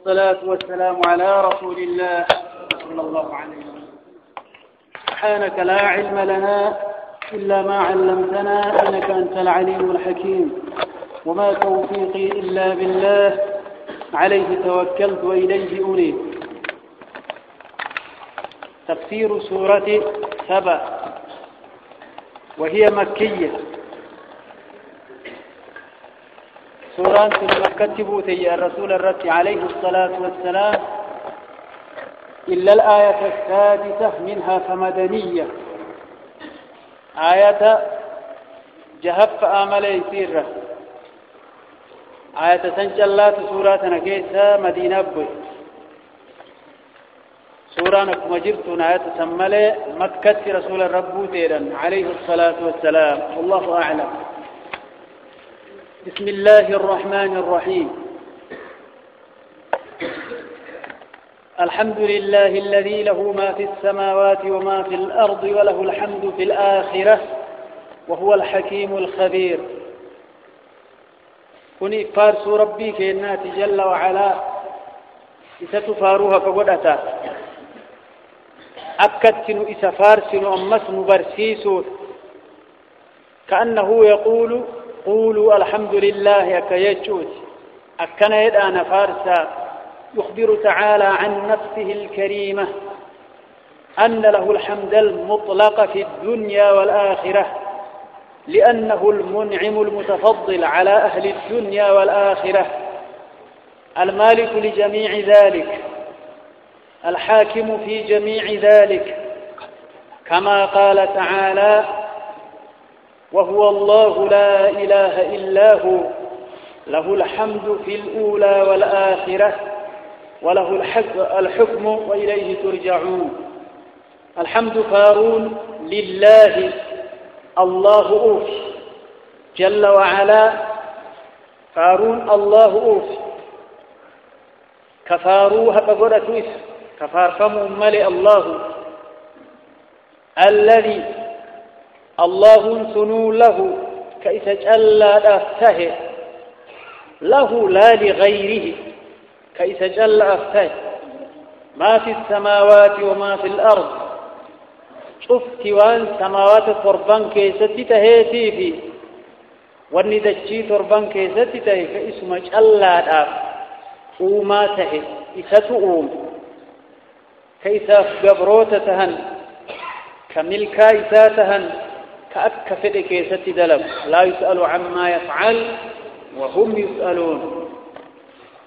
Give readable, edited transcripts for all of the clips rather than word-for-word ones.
والصلاة والسلام على رسول الله صلى الله عليه وسلم. سبحانك لا علم لنا إلا ما علمتنا إنك أنت العليم الحكيم، وما توفيقي إلا بالله، عليه توكلت وإليه أنيب. تفسير سورة سبأ وهي مكية. سورة مكة بوتي الرسول الرسول عليه الصلاة والسلام إلا الآية السادسة منها فمدنية. آية جهف آمل يسير آية سنجلات سورة نكيسة مدينة بوي. سورة نكما جبتون آية سمالي مكة رسول الرب تيرا عليه الصلاة والسلام. والله أعلم. بسم الله الرحمن الرحيم. الحمد لله الذي له ما في السماوات وما في الأرض وله الحمد في الآخرة وهو الحكيم الخبير. كوني فارسوا ربي كينات جل وعلا إستفاروها فقدتا أكدتنوا إسفارسنوا أمسنوا برسيسوا كأنه يقول قولوا الحمد لله أكيجوت أكنا يدانا فارسا. يخبر تعالى عن نفسه الكريمة أن له الحمد المطلق في الدنيا والآخرة، لأنه المنعم المتفضل على أهل الدنيا والآخرة، المالك لجميع ذلك، الحاكم في جميع ذلك، كما قال تعالى: وهو الله لا إله إلا هو له الحمد في الأولى والآخرة وله الحكم وإليه ترجعون. الحمد فارون لله الله أوف جل وعلا. فارون الله أوف كفاروها بقرة إس كفاركم ملئ الله الذي الله سنو له كيسجل أفته له لا لغيره كيسجل أفته ما في السماوات وما في الأرض. شفت وان سماوات تربان كيستي تهيتي في والندجي تربان كيستي تهي كإسم جل أف وما تهي إستؤوم كيساف قبروت تهن كملكا إساتهن كأكفر كيستي دلب لا يسأل عما يفعل وهم يسألون.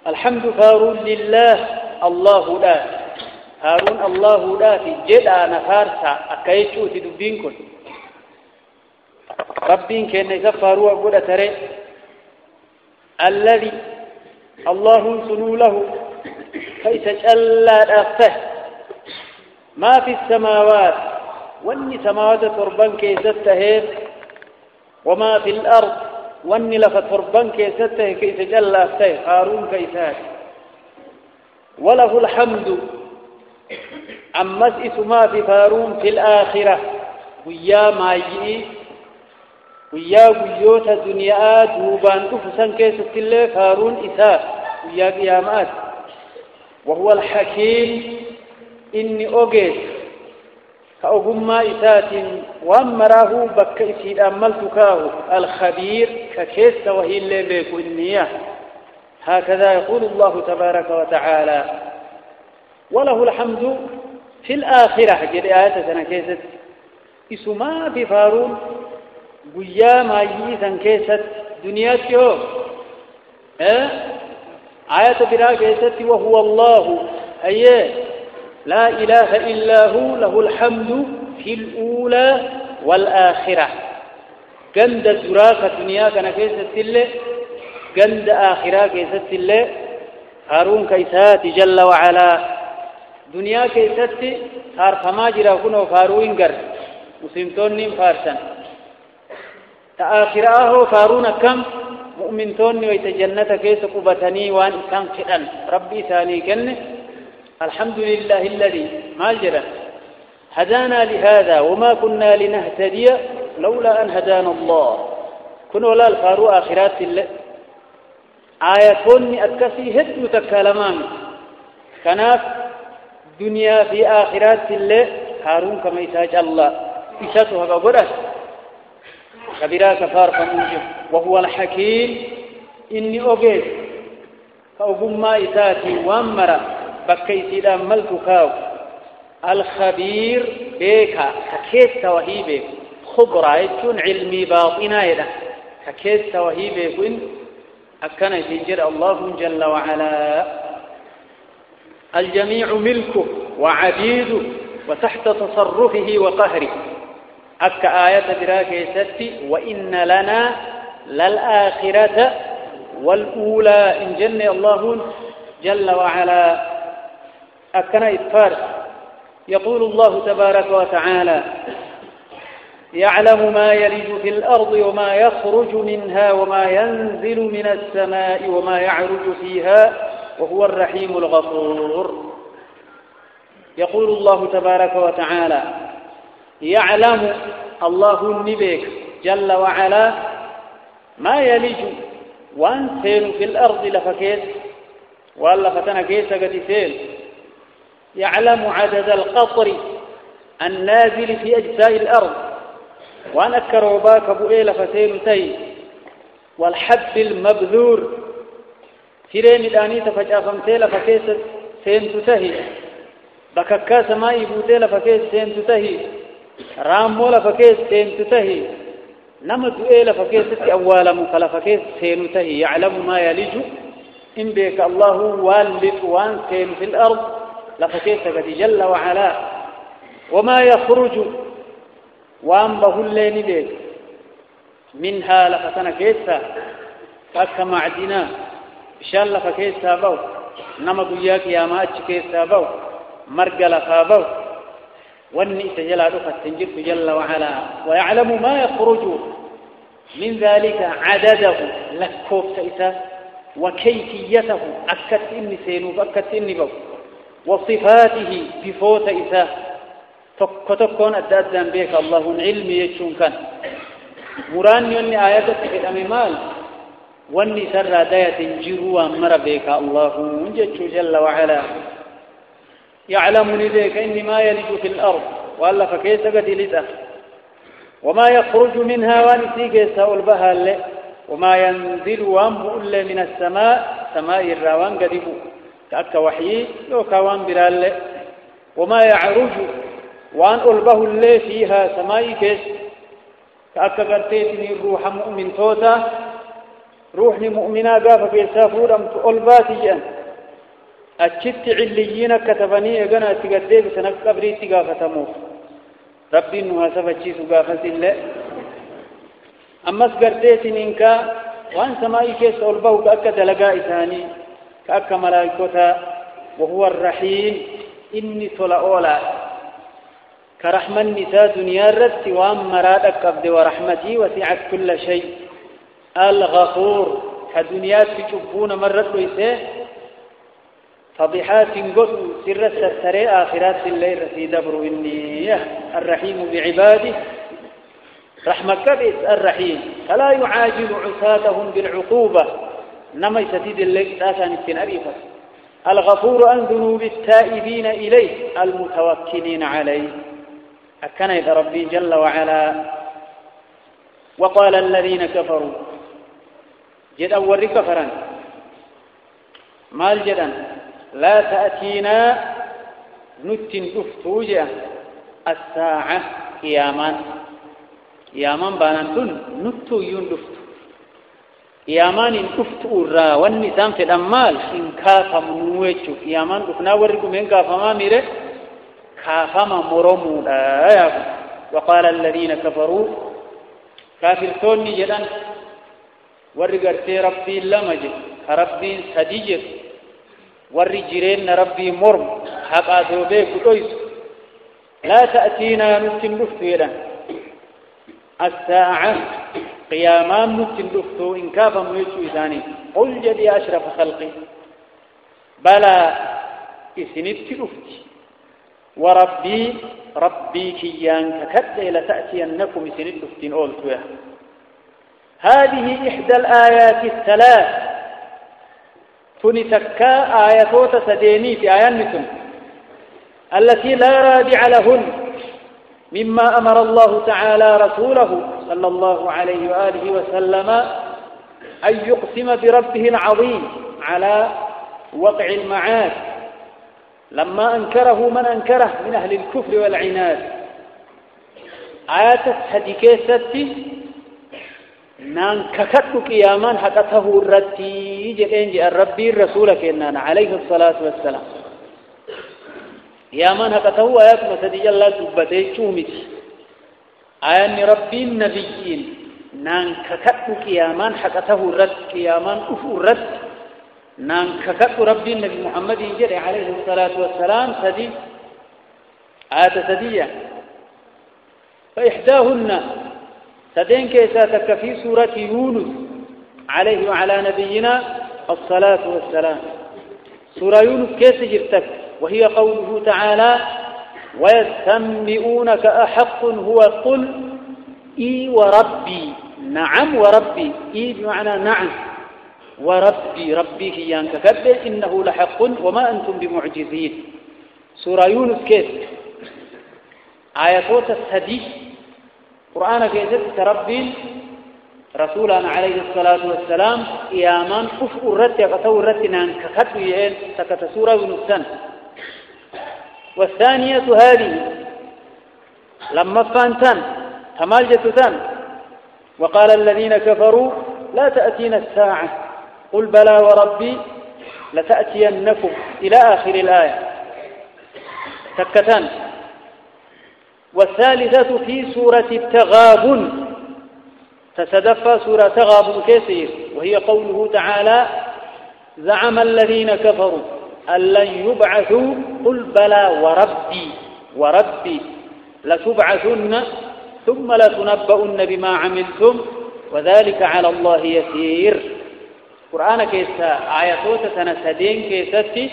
الحمد فارون لله الله لا هارون الله لا في جدا نفارسا أكيشو تدبينكم ربين كأن يسفروا أقول ترى الذي الله سنو له كيس جل أفته ما في السماوات واني سماوات تربان كيسته وما في الأرض واني لف تربان كيسته كيس جل أفته هارون كيسات. وله الحمد عمس اسما في فارون في الآخرة ويا مايي ويا ويوت الدنيا دوبان كفسن كيست الله فارون إساء ويا قيامات. وهو الحكيم إني أوجد كأغمى إسات وأمره بك إسيد أملتكاه الخبير ككيس وهي اللي بيكو النية. هكذا يقول الله تبارك وتعالى. وله الحمد في الآخرة جد آية سنكيست اسما في فارون قيا ما يسن كيست دنياتيو آية برا كيست وهو الله أي لا إله إلا هو له الحمد في الأولى والآخرة. قند الزراقة دنيا كان كيست اللي قند آخرة كيست اللي هارون كيسات جل وعلا. دنيا كيست صار فما جرا كنو فاروين قر مسلمتون فارسا تآخراه فارون كم مؤمنتون ويتجنة كيس قبتني وان إسان فئن ربي ثاني كن. الحمد لله الذي ما جرى هدانا لهذا وما كنا لنهتدي لولا أن هدانا الله. كنوا لا الفارو آخرات الله آياتون أكسي هدو تكالمان كناف دنيا في آخرات الله هارون كما يساج الله إساتها قبرت كبيرا كفار فمنجم وهو الحكيم إني أبيت فأقوم ما إساتي وامرا بكيسي دا ملك كاو الخبير بيكا كيس توهي بيك خبرة يكون علمي باطنا يدا كيس توهي بيك أكنا يجر الله جل وعلا الجميع ملكه وعبيده وتحت تصرفه وقهره أك آية دراكة ستي وإن لنا للآخرة والأولى إن جن الله جل وعلا أكنا إتفار يقول الله تبارك وتعالى يعلم ما يلج في الأرض وما يخرج منها وما ينزل من السماء وما يعرج فيها وهو الرحيم الغفور يقول الله تبارك وتعالى يعلم الله النبيك جل وعلا ما يلج وانسين في الأرض لفكيس ولا فتنا كيس قد سيل يعلم عدد القطر النازل في أجزاء الأرض وأن أكروا باك بؤيل فسيل تي والحب المبذور فرين الآني تفجأ فمتيل فكيس سين تتهي بككا سماء بوتيل فكيس سين تتهي رامول فكيس سين تتهي نمت بؤيل فكيس أولا مخل فكيس سين تهي يعلم ما يلج إن بيك الله والد وان سين في الأرض لفكيس قد جل وعلا وما يخرج وان بهلين بيك منها لفتنا كيسا فأكا معدنا بشان لفكيسا بو نمد إياك يا ماتش كيسا بو مرقل فابو والنئس جل فتنجر جل وعلا ويعلم ما يخرج من ذلك عدده لكوب سيسا وكيفيته أكت إني سينو أكت إني بو وصفاته بفوت إساه تكون أدادان بيك الله علم يجون كان مراني أني آياتك في الأميمال واني سر داية جروا مر بيك الله جل وعلا يعلمني بيك إني ما يلج في الأرض وألا فكيس قد لته وما يخرج منها وانسيك يسهل بها اللي وما ينزل وانبؤ من السماء سماء الروان قدبو كأك وحيي لو كوان برال وما يعرج وان ألبه اللي فيها سماء كيس كأك قرتيتني الروح مؤمن توتا روحني مؤمنا قافة في سافورا ألباتيا أجدت عليين كتبني أغنى تقديك سنك قبري تقافة موف ربي نهاسف الجيس قافة الله أما سقرتيتني إنكا وان سماء كيس ألبه كأك دلقاء ثاني كأك ملائكتا وهو الرحيم إني طلعولا كرحمة النساء دنيا الرد وام مرادك قبض ورحمتي وسعت كل شيء الغفور كدنيا تجبون مرد ويسيه فضحات قدو سر السري آخرات الليل في دبر إني الرحيم بعباده رحمة كبس الرحيم فلا يعاجل عساتهم بالعقوبة نما يستيد الليل ساسا نتن أريفا الغفور عن ذنوب التائبين إليه المتوكلين عليه أكن إذا ربي جل وعلا وقال الذين كفروا جد أول كفرا مال جدا لا تأتينا نتن أفتوجة الساعة قياما بانتون نتو يندفت قيامان افتو الرا والنسان في الأمال إن كافا منوجه قيامان افنا ورقوا من كافا ما ميره كافا ما مرمو وقال الذين كفروا كافر توني جدا ورقرتي ربي لمجد ربي سديجر ورجرين ربي مرم حقا دوبيك دويس لا تأتينا نتن لفتو الساعة قيامان نتن لفتو إن كافا مويتو إذاني قل جدي أشرف خلقي بلا إسنت لفتي وربي كيان ككد لتأتينكم إسنت لفتين أولتوها هذه إحدى الآيات الثلاث تنتكا آياتوت سديني في آيانكم التي لا رادع لهن مما أمر الله تعالى رسوله صلى الله عليه وآله وسلم أن يقسم بربه العظيم على وقع المعاد لما أنكره من أنكره من أهل الكفر والعناد آيات الحديثة ستي نان ككتك يامان حقته الرتي جئين جاء الربي رسولك إننا عليه الصلاة والسلام يامان حقته آيات مسدي الله دبتي شومت آيان ربي النبيين نان ككتك يامان حقته الرت يامان أفو الرت نان ككت ربي النبي محمد جري عليه الصلاة والسلام سدي آيات سدية فإحداهن سدين كيساتك في سورة يونس عليه وعلى نبينا الصلاة والسلام سورة يونس كيس جرتك وهي قوله تعالى ويستنبئونك أحق هو قل إي وربي نعم وربي إي بمعنى نعم وربي ربي كيانك كبه إنه لحق وما أنتم بمعجزين سورة يونس كيس آياتوت السدي قرآن كيست تربي رسولنا عليه الصلاة والسلام إيامان كفء الرد يقتو الرد نانككت يهين سكت سورة ونسان والثانية هذه لما فانتان تمالجتتان وقال الذين كفروا لا تأتينا الساعة قل بلى وربي لتأتينكم إلى آخر الآية سكتان والثالثة في سورة التغابن تتدفى سورة تغابن كثير وهي قوله تعالى زعم الذين كفروا أن لن يبعثوا قل بلى وربي لتبعثن ثم لتنبؤن بما عملتم وذلك على الله يسير قرآن كيسا آياتوت سنسدين كيستي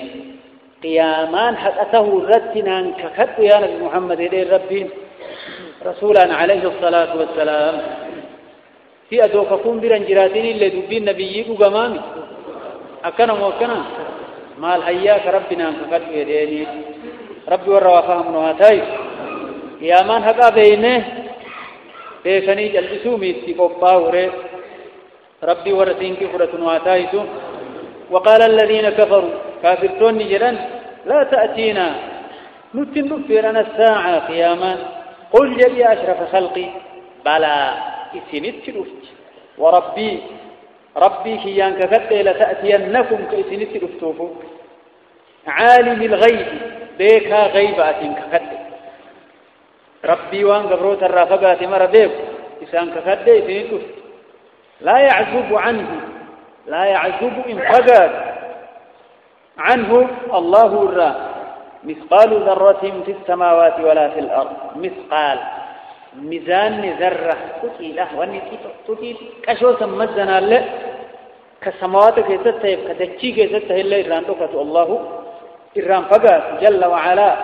قيامان حقته الرتنا ككت يا نبي محمد إليه ربي رسولا عليه الصلاة والسلام في أدوككم برنجراتين اللي دبين نبيك قمامي أكنا موكنا مال حياك ربنا ككت يديني ربي والرواقهم نواتاي قيامان حقا بينه بيكني جلسومي استقباوري ربي ورسينك فرة نواتايتو وقال الذين كفروا كافرتون جدا لا تأتينا نتن نفرنا الساعة قياما قل جل يا أشرف خلقي بلى إسنت رفت وربي كيان كفت لتأتينكم كإسنت رفتوفو عالم الغيب بيكا غيبات كفت ربي وان قبروت الرافقات مر بيك إسان كفت إسنت رفت لا يعزب إن فقد عنه الله الرا مثقال ذرة في السماوات ولا في الأرض مثقال ميزان ذرة تقيلة تقيل كشو سمزنا له كسماوات كيستهيب كتجي كيستهي الله إران دوكة الله إران فقد جل وعلا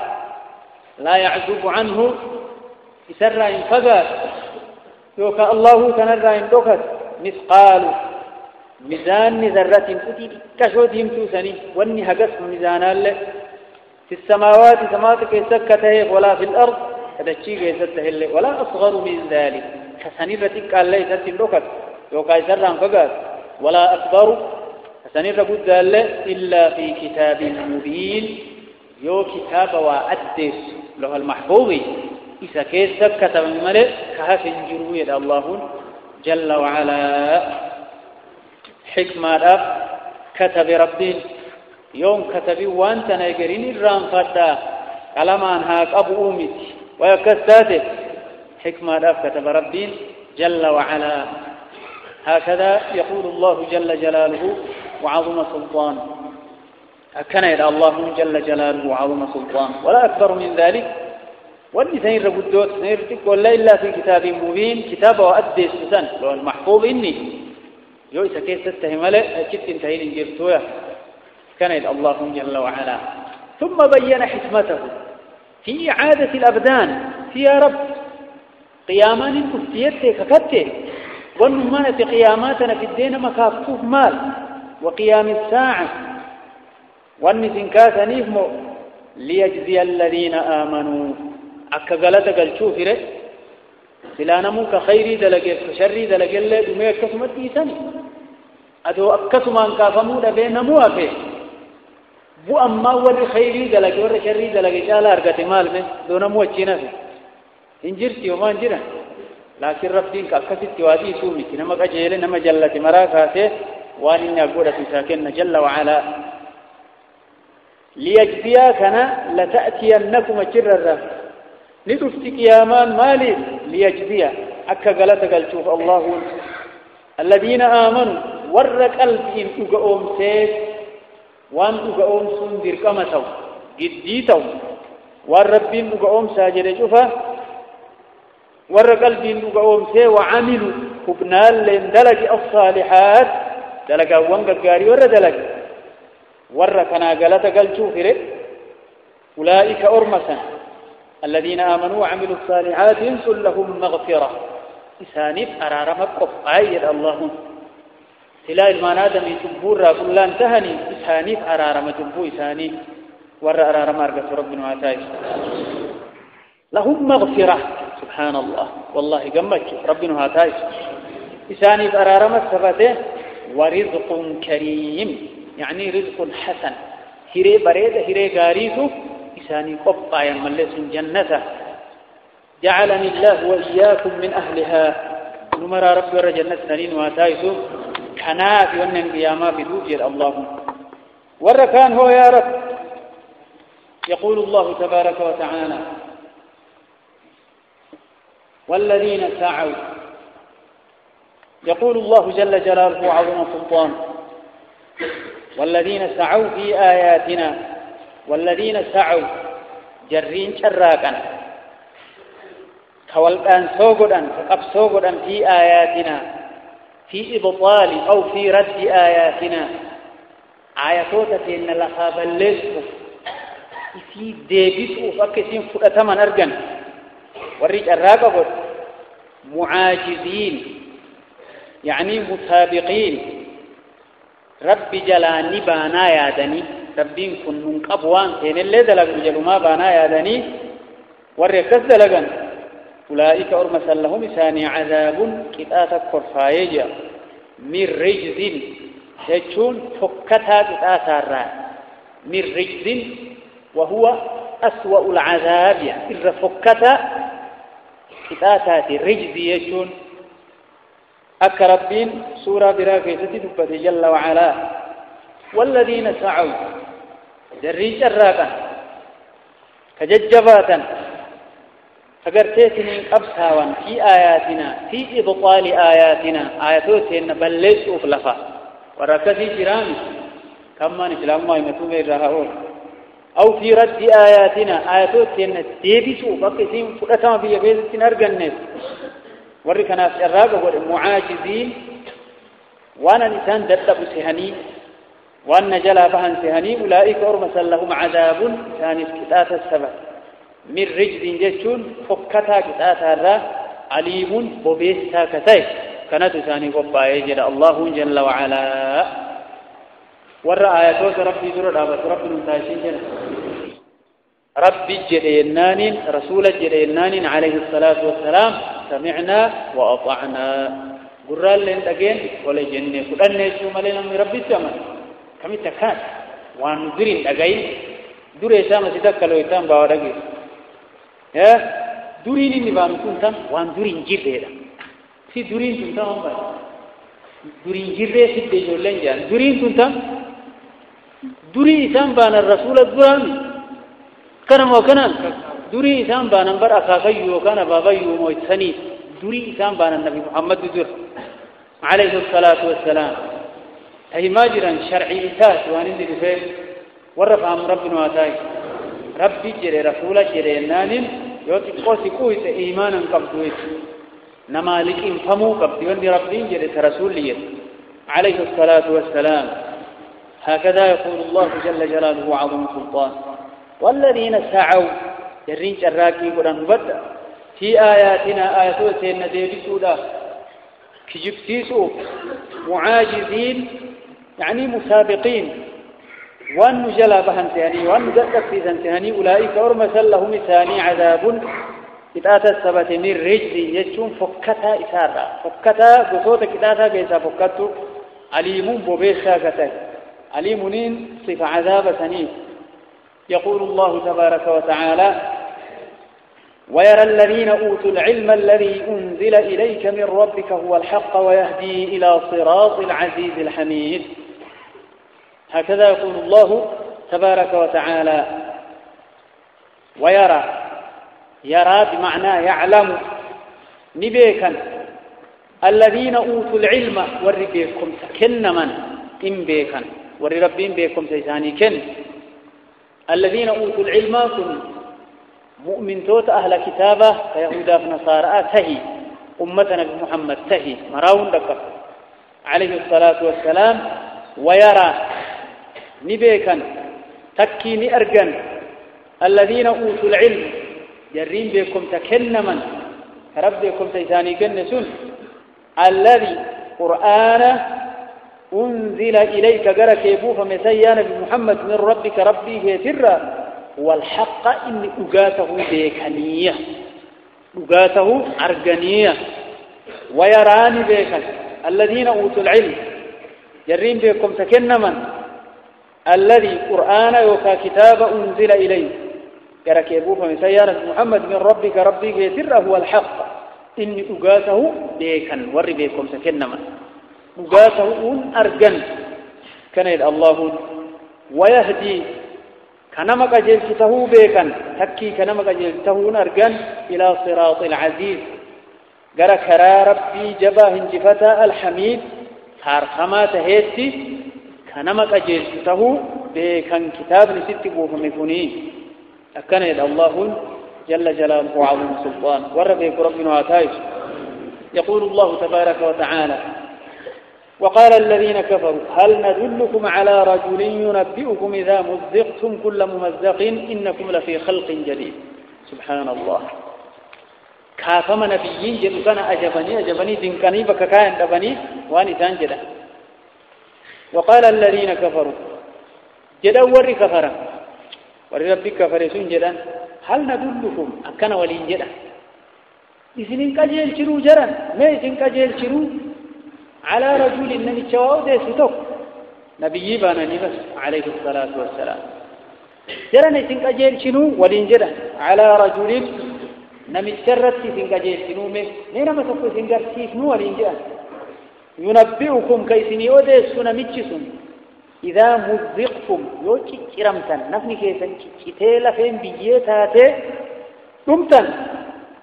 لا يعزب عنه يسرى إن فقد يوكا الله تنرى إن دوكة مثقال ميزان ذرة تقيل كشو ديمتو سني واني هقص ميزان الله في السماوات سماوات كيستهيب ولا في الأرض كتجي كيستهي الله ولا أصغر من ذلك كسنيرتك الله يسرى دوكة يوكا يسرى إن فقد ولا أكبر سنير قد الله إلا في كتاب مبين يو كتاب وأدس له المحفوظ إذا كيف كتب الملك كهف جروية الله جل وعلا حكمة رب كتب ربي يوم كتب وانت نيجرين الرام فتا كلامان هاك أبو أمي ويكستاته حكمة رب كتب ربي جل وعلا هكذا يقول الله جل جلاله وعظم سلطانه أكن إلى الله جل جلاله وعظم سلطانه ولا أكبر من ذلك واللي سنير قدوت سنيرتك ولا إلا في كتاب مبين كتاب وأدي السسن لو المحفوظ إني يويس كيف تتهم له أجبت انتهين انجرتوه كان إلى الله جل وعلا ثم بين حكمته في إعادة الأبدان في يا رب قيامان كفتيته ككته والنمانة قياماتنا في الدين مكافتوه مال وقيام الساعة والنسين كاسنيف مو ليجزي الذين آمنوا أكغلت قلشوف ره سلانا مو كخيري دلقه كشري دلقه اللي دمي أكسمت إيساني أدو أكسمان كافمو دبي نمو أفه بو أما ور خيري دلقه ور شري دلقه جالا أرغت مال من دون مو أجينا فيه انجرتي وما انجرا لكن رب دينك أكسد توادي سومي نما قجيل نما جلت مراكاته وان أقول ساكن جل وعلا ليجزياكنا لتأتينكم جررا لتفتك يامان مالي ليجزيا أكا قلت شوف الله الذين آمنوا ورق قلبهم أقوم سيد وان أقوم سندر كمتو جديتو والربين أقوم ساجر شوفا ورق قلبهم أقوم سيد وعملوا كبنال لين دلق الصالحات دلق وانق قاري ور دلق ور كنا قلت شوف أولئك أرمسا الذين آمنوا وعملوا الصالحات ينسل لهم مغفرة إسانيف أرارمك قفعي اللهم سلا المنادم يتبور كل انتهني إسانيف أرارم تبو إسانيف ور أرارم أرقى ربنا وعتائش لهم مغفرة سبحان الله والله قمك ربنا وعتائش إسانيف أرارم السفته ورزق كريم يعني رزق حسن هيري بريد هيري غاريسو إساني قبطا يملس جنته جعلني الله وإياكم من أهلها نمر رب ورجنة سنين واتايسو كناف ونن قياما بدوجر اللهم وركان هو يا رب يقول الله تبارك وتعالى والذين سعوا يقول الله جل جلاله وعظم سلطانه والذين سعوا في آياتنا والذين سعوا جرين شراكا كوالقان سوغدان فقب سوغدان في آياتنا في إبطال أو في رد آياتنا آياتوتا إن لخاب الليسك في ديبس وفكسين فرأتما أرغن وريج الراقب معاجزين يعني مسابقين رب جلاني بانا يادني ربين كنن قبوان كين اللي دلق جلما بانا يادني وركز دلقن أولئك أرمسا لهم إساني عذاب كتاتا كرفايجا من رجز يجون فكتا كتاتا الرا من رجز وهو أسوأ العذاب يعني إذا فكتا كتاتا رجز يجون أكربين سورة براكي ستدبت جل وعلا والذين سعوا جرين شراكا كججباتا فقرتيتني أبساوا في آياتنا في إبطال آياتنا آياتوتين بلس أفلفا وركزي جرامي كما نسلام ما يمتوب الرهاول أو في رد آياتنا آياتوتين ديبسوا فقسين فرطان في يبيزتين أرغنس وركنا شراكا والمعاجزين وانا نسان دتب سهني وأن جلا بهن سهني أولئك أرمسا لهم عذاب ثاني كتات السبت من رجز جشون فكتا كتات الرا عليم ببيستا كتاي كانت ثاني قبا يجد الله جل وعلا ورأى آياتوك ربي ذرر أبس رب نتاشين جل ربي جرينان رسول جرينان عليه الصلاة والسلام سمعنا وأطعنا قرال لين تقين ولا جنة قرال نيشو ملينا من ربي السماء kami takkan wan durin dagai dure sama sidak kalau itam bawa dagi ya durin ini bang tuntam wan durin jirre si durin tuntam apa durin jirre si dejolen jan durin tuntam duri itam bana rasul duran kana mau kana duri itam bana bar akasayu kana babayu mo sani duri itam bana nabi muhammad dur alaihi salatu wassalam أي ماجرا شرعي إساس وانندي بفيل ورفع من ربنا واتاي ربي جري رسولة جري النانين يوتي قوسي كويس إيمانا قبضويت نمالك انفمو قبضي واندي ربي جري رسولي عليه الصلاة والسلام هكذا يقول الله جل جلاله وعظم سلطان والذين سعوا جرين شراكي قرآن بدأ في آياتنا آياتنا ندير سودا كجبسيسو معاجزين يعني مسابقين وأن جلا بهن ثاني وأن جدك في ثاني أولئك أرمس لهم ثاني عذاب إتأتى السبت من رجل يجون فكتا إسارة فكتا بصوت كتاتا بيسا فكتو عليم ببيسا كتاك عليمين صف عذاب سنين يقول الله تبارك وتعالى ويرى الذين أوتوا العلم الذي أنزل إليك من ربك هو الحق ويهدي إلى صراط العزيز الحميد هكذا يقول الله تبارك وتعالى ويرى يرى بمعنى يعلم نبيكا الذين أوتوا العلم وربيكم كن من إن بيكا وربين بيكم سيساني كن الذين أوتوا العلم كن مؤمن توت أهل كتابه فيهودا فنصارى تهي أمتنا بمحمد تهي مراون دقة عليه الصلاة والسلام ويرى نبيكا تكيني أرجن الذين أوتوا العلم جرين بكم تكنما ربكم تيساني كنسون الذي قرآن أنزل إليك قرك يبوف مسيانا بمحمد من ربك ربي هيتر والحق إن أقاته بيكنية أقاته أرجنية ويراني بيكا الذين أوتوا العلم جرين بكم تكنما الذي قرآن يوكا كتاب أنزل إليه قرك يبوف مسيانا بمحمد من ربك ربي هيتر هو الحق إن أقاته بيكن ور بيكم تكنما أقاته أرجن كان الله ويهدي كنما قجلته بيكن تكي كنما قجلته أرجن إلى صراط العزيز قال كرا ربي جباه جفتا الحميد فارخما تهيتي كنما قجلته بيكن كتاب نسيت بوفمكوني أكن الله جل جلاله وعظيم سلطان وربيك ربنا عتايش يقول الله تبارك وتعالى وقال الذين كفروا هل ندلكم على رجل ينبئكم إذا مزقتم كل ممزق إنكم لفي خلق جديد سبحان الله كافم نبيين جدو كان أجبني دنكني بككاين دبني واني تنجد وقال الذين كفروا جدا وري كفرا وري ربك كفرسون جدا هل ندلكم أكنا ولين جدا إذن كجيل شرو جرا ما إذن كجيل شرو على رجل النبي جواب ده ستوك نبي بانا نبس عليه الصلاة والسلام جرا إذن كجيل شنو ولين جدا على رجل نبي شرت إذن كجيل شنو مين ما تقول إذن كرسيف نو ولين جدا ينبئكم كيسني أوديس نمتشسون إذا مزقتم يوكي كرمتن نفني كيسن كتيلا فين بيتاتي دمتن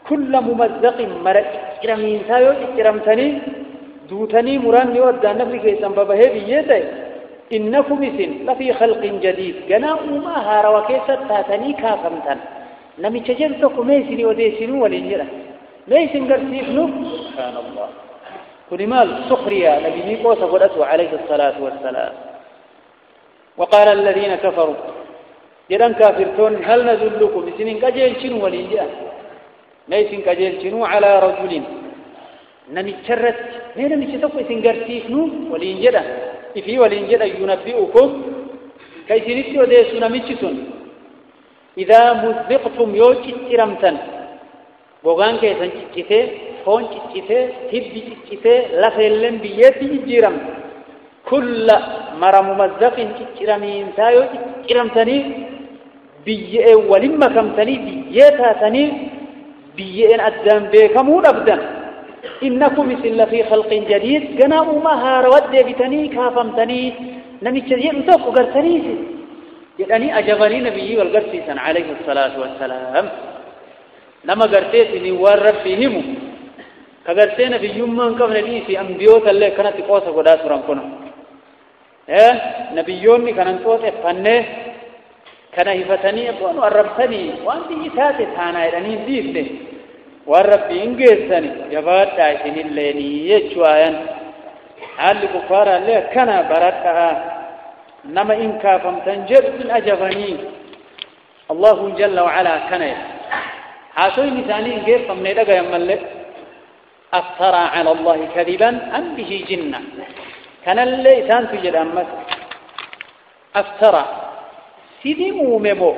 كل ممزق مرق كرمين سايو كرمتني دوتني مران يودى نفني كيسن ببهي بيتي إنكم إسن لفي خلق جديد جناء ما هاروا كيسن تاتني كافمتن نمي تجلتكم ميسني وديسنو ولنجرة ميسن قرسيفنو سبحان الله كلمال سخرية نبي ميقوس قدته عليه الصلاة والسلام وقال الذين كفروا جدًا كافرتون هل ندلكم بسنين كجيل شنو ولينجا نيسن كجيل شنو على رجل نمتشرت نينا مشتقوا سنقرتيك نو ولينجا إفي ولينجا ينبئكم كي سنتي وديسونا مشتون إذا مزقتم يوكي ترمتن بوغان كيسن چكته فون چكته تبي چكته لفلن بيتي جيرم كل مرة ممزق كرمين تايو كرمتني بيئة ولما كمتني بيئة تاني بيئة أدام بكمون أبدا إنكم مثل في خلق جديد جناء ما هارود بتني كافمتني نمي تجيء نتوق قرتني يعني أجبني نبي والقرسيسا عليه الصلاة والسلام لما قرتيتني وربهم كقرتين في يوم كم نبي في أنبيوت اللي كانت قوسة قداس رانكونا نبيوني كانن توسه فنه كان يفتني يقول وربتني وانت يسات ثانا يدني ديفله ورب انجزني يبات عشان الليني يجوايا حال كفار له كان بركها نما إن كافم تنجب من أجبني الله جل وعلا كان حاسوي مثالي كيف من يدق يملك أفترى على الله كذبا أم به جنة كان اللي إنسان تجد أمس أفترى سيدي موممو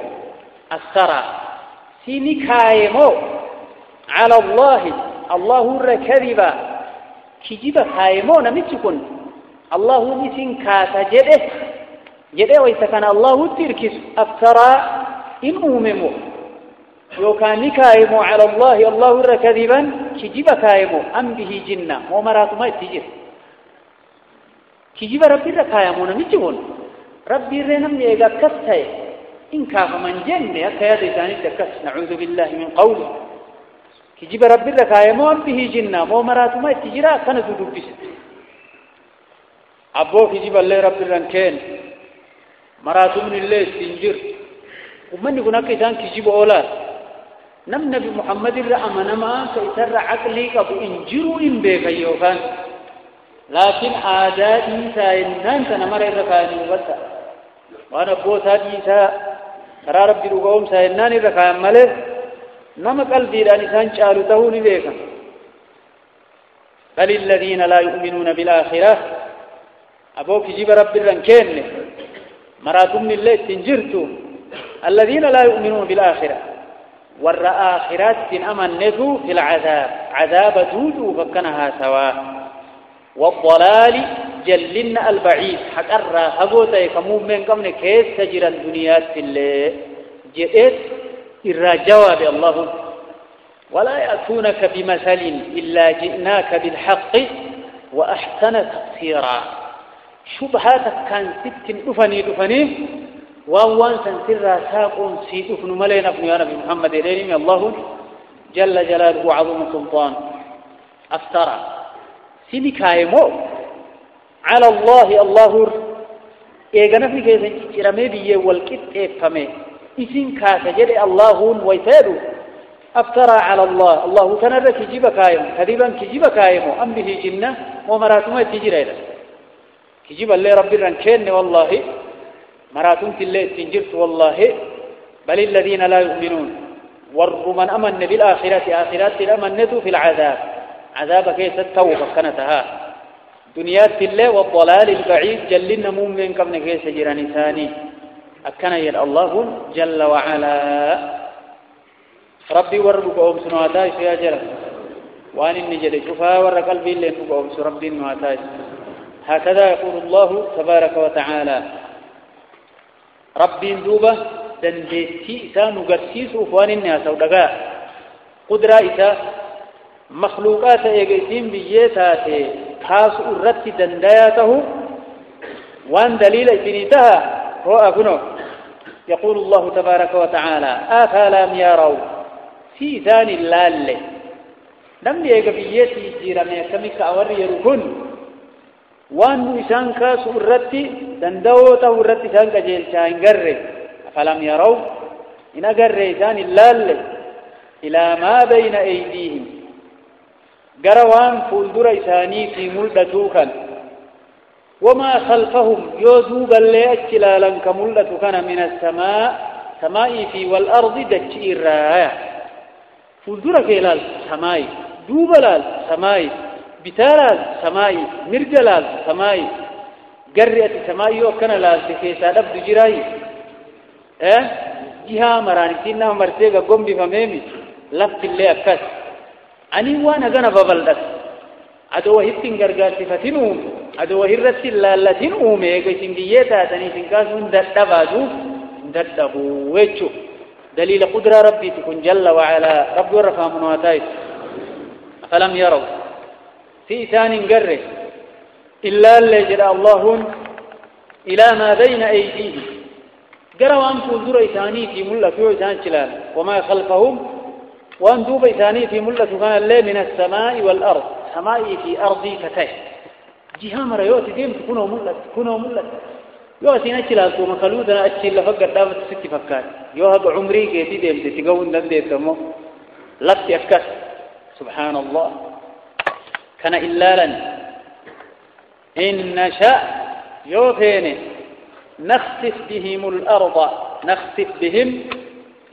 أفترى سيني كايمو على الله الله الركذبا كجيب كايمو نمتكن الله نسين كاتا جده ويتكن الله تركس أفترى إن موممو يوكان نكايمو على الله الله الركذبا كجيب كايمو أم به جنة ومرات ما يتجر كجيب ربي ركايمو نمتكن ربي رنم يغا كستاي إن كاف من جنة كياد ثاني تكس نعوذ بالله من قوله كجيب ربي ركايمو أم به جنة ومرات ما يتجر كانت دبس أبو كجيب الله ربي رنكين مرات من الله سنجر ومن يقول كيسان كجيب أولاد نم نبي محمد الرأمن ما كيسر عقلي كبو إنجروا إن بيغيوفان لكن آداء إيسا إنان سنمر الركاني وبسا وانا بوسا إيسا ترى ربي رقوم سينان الركان ملك نم قلبي لأنسان شالو تهوني بيكا بل الذين لا يؤمنون بالآخرة أبوك جيب رب الرنكين مراتم من الله تنجرتو الذين لا يؤمنون بالآخرة والآخرات أمنتوا في العذاب عذاب دوجو فكنها سواء والضلال جلنا البعيد حقرا هغوتاي كموم من قمن كيس تجرى الدنيا في الله جئت الرجواب الله ولا يأتونك بمثل إلا جئناك بالحق وأحسن تفسيرا شبهاتك كان ست دفني وان سنسر ساقون سيدفن ملين ابن يا نبي محمد إليهم الله جل جلاله وعظم سلطان أفترى سيدي كايمو على الله إيغانا في كيسن إرمي بيه والكت إفهمي إسين كاسا جري الله ويسادو أفترى على الله تنرى كجيب كايمو كذبا كجيب كايمو أم به جنة ومراتما تجري كجيب اللي ربي رنكين والله مراتون تلي تنجرت والله بل الذين لا يؤمنون والرمن أمن بالآخرة آخرات الأمنة في العذاب عذاب كيس التوبة كانتها دنيا تلي والضلال البعيد جلنا مؤمن كمن كيس جراني ثاني أكنا يد الله جل وعلا ربي وربك أوم سنواتاي يا جل وان النجد شفا ور قلبي اللي نبقى أوم ربي نواتاي هكذا يقول الله تبارك وتعالى ربي دوبة دندتي إسا نقرسيس وفوان الناس ودقاء قدرة إسا مخلوقات إيقاسين بييتات خاص الرد دنداياته وان دليل إسنيتها هو أكنو يقول الله تبارك وتعالى أفلم يروا في ثاني اللال لم يقبيتي جيرمي كمك أوري يركن وان إسان كاس الرد دندوته الرد إسان كجيل شاين قرر فلم يروا إن قرر إسان اللال إلى ما بين أيديهم قروان فولدر إساني في ملدتوكا وما خلفهم يوذوب اللي أجلالا كملدتوكا من السماء سماء في والأرض دجئ الراية فولدر كيلال سماء دوبلال سماء بتالال سماء مرجلال سماء قرئة سماء يوكنا لال تكيسا دبد جراي جها مرانتنا مرتيغا قم بفميمي لفت اللي أكس أني وانا غنى ببلدك أدوه هتين غرغا صفتنهم أدوه هرس اللالتنهم يقسم ديتا تني سنكاسون دتبادو دتبو ويتشو دليل قدرة ربي تكون جل وعلا رب ورفا منواتايس فلم يروا في ثاني قره إلا اللي جرى الله إلى ما بين أيديهم قروا أن تنظر إثاني في ملة إثان شلال وما خلفهم وأن دوب إثاني في ملة كان الليل من السماء والأرض سماء في أرضي فتاه جهة مريوت ديم تكونوا ملة يوتي نشلال ثم خلودنا أشيل لفقر دامة ست فكار يوهب عمري كيتي ديم تتقون دم تمو لفت أفكار سبحان الله كان إلا لن إن نشاء يوفين نخسف بهم الأرض نخسف بهم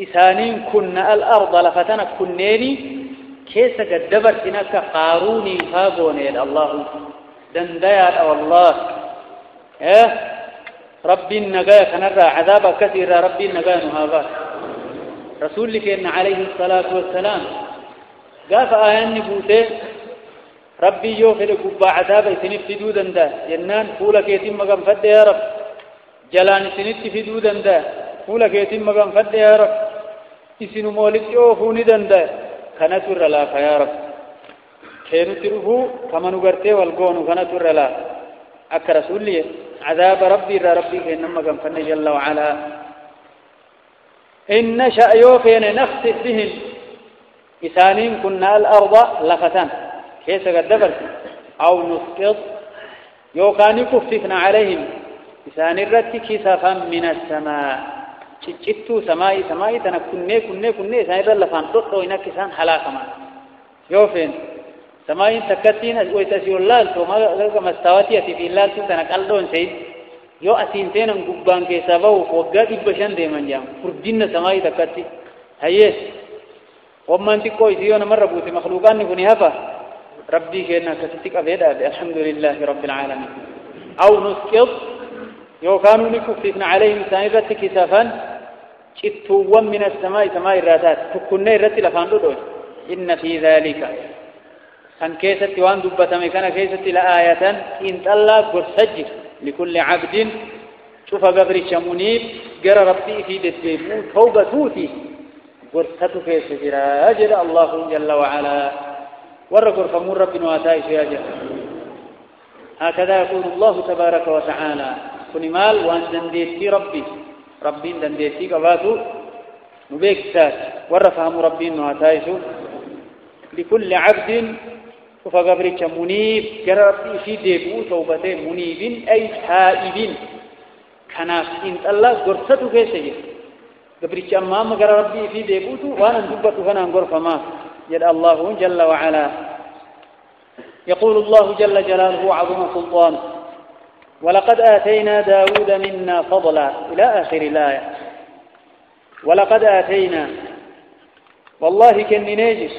إسانين كنا الأرض لفتنا كنيني كيس قد دبرتنا كقاروني فاقوني الله دنديات أو الله ربي النجاة كنرى عذاب كثير ربي النجاة نهابا رسولك إن عليه الصلاة والسلام قاف آيان نبوته ربي يوفر قبا عذاب يتنف في دودا دا ينان فولك يتم مقام فد يا رب جلان يتنف في دودا دا فولك يتم مقام فد يا رب يسنو مولك يوفوني دا كانت لا يا رب كينو تروفو كما نغرتي والقونو كانت لا أك رسولي عذاب ربي ربي كينما مقام فن جل وعلا إن نشأ يوفين نخسف بهم إسانين كنا الأرض لفتان كيف قدبر أو نسقط يوكان كففنا عليهم إسان الرد كسفا من السماء جئتو سمائي تنا كني إسان الرد لفان تطو إنك إسان حلاقا ما يوفين سمائي تكتين ويتسيو الله ثم استواتي في الله تنا قلدون سيد يو أسينتين قبان كيسابو وقاد إبشان ديمان جام فردين سمائي تكتي هيه ومن تكوي سيونا مرة بوتي مخلوقان نكوني هفا ربي كنا كتتك أبدا الحمد لله رب العالمين أو نسقط يو كانوا نكففنا عليهم سانيرة كسافا شتوا من السماء سماء الراتات تكون الرات لفاندو إن في ذلك أن كيست وان دبت مكان كيست لآية إن تلا برسجل لكل عبد شوف قبر شمونيب قرى ربي في دسبيبو توبة توتي برسته في سجرا أجل الله جل وعلا ورقر فمور رب واتاي سياجا هكذا يقول الله تبارك وتعالى كن مال وان دنديتي ربي دنديتي قباتو نبيك ساس ورفهم ربي واتاي سو لكل عبد فقبرك منيب جربي في ديبو توبته منيب أي حائب كناف إن الله قرصته كيسجي قبرك أمام جربي في ديبو وانا ندبته فانا نقرف ما يد الله جل وعلا يقول الله جل جلاله وعظم سلطانه ولقد آتينا داود منا فضلا إلى آخر الآية ولقد آتينا والله كني نيجس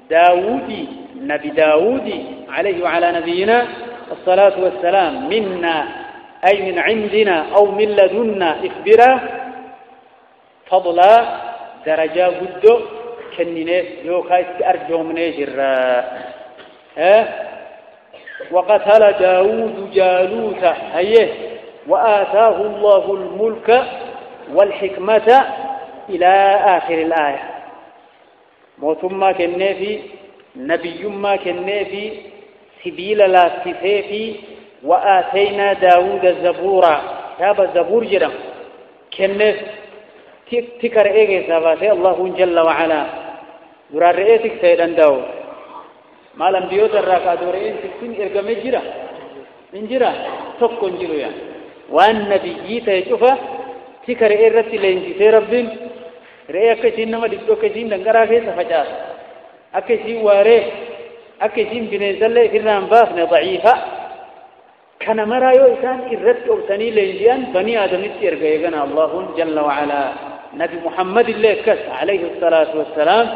داودي نبي داودي عليه وعلى نبينا الصلاة والسلام منا أي من عندنا أو من لدنا إخبرا فضلا درجة قدو كنينيس يوكايس أرجو منيجر وقتل داود جالوت هيه وآتاه الله الملك والحكمة إلى آخر الآية موتما كنيفي نبي ما كنيفي سبيل لا كفيفي وآتينا داود الزبورا تاب الزبور جرم كنيف تكر إيجي سباسي الله جل وعلا درار رئيسك سيدان داود ما لم بيوت الراكا دورين تكتين إرقام جرا انجرا تقن جرو يعني وأن نبيي تيشوفا تكر إيرتي لينجي ربين رئي أكسين نما دكتو كسين دنگرا كيسا فجاس أكسين واري أكسين بنزل فرنان بافن ضعيفة كان مرايو إسان إرت أرساني لينجيان بني آدم إرقايقنا الله جل وعلا نبي محمد الله كس عليه الصلاة والسلام